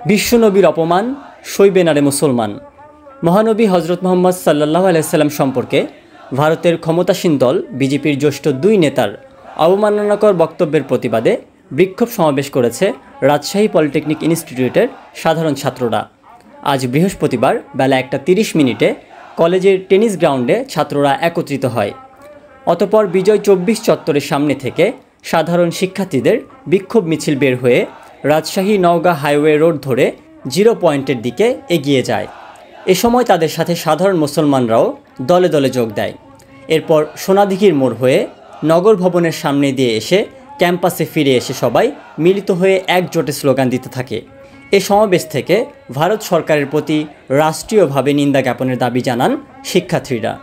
বিশ্বনবীর অপমান সইবে না রে মুসলমান। মহানবী হজরত মুহাম্মদ সাল্লাল্লাহু আলাইহি সাল্লাম সম্পর্কে ভারতের ক্ষমতাসীন দল বিজেপির জ্যেষ্ঠ দুই নেতার অবমাননাকর বক্তব্যের প্রতিবাদে বিক্ষোভ সমাবেশ করেছে রাজশাহী পলিটেকনিক ইনস্টিটিউটের সাধারণ ছাত্ররা। আজ বৃহস্পতিবার বেলা 1:30 কলেজের টেনিস গ্রাউন্ডে ছাত্ররা একত্রিত হয়। অতঃপর বিজয় 24 চত্বরের সামনে থেকে সাধারণ শিক্ষার্থীদের বিক্ষোভ মিছিল বের হয়ে রাজশাহী নওগাঁ হাইওয়ে রোড ধরে 0 পয়েন্টের দিকে এগিয়ে যায়। এ সময় তাদের সাথে সাধারণ মুসলমানরাও দলে দলে যোগ দেয়। এরপর সোনাদিঘির মোড় হয়ে নগর ভবনের সামনে দিয়ে এসে ক্যাম্পাসে ফিরে এসে সবাই মিলিত হয়ে একজোটে স্লোগান দিতে থাকে। এ সমাবেশ থেকে ভারত সরকারের প্রতি রাষ্ট্রীয়ভাবে নিন্দা জ্ঞাপনের দাবি জানান শিক্ষার্থীরা।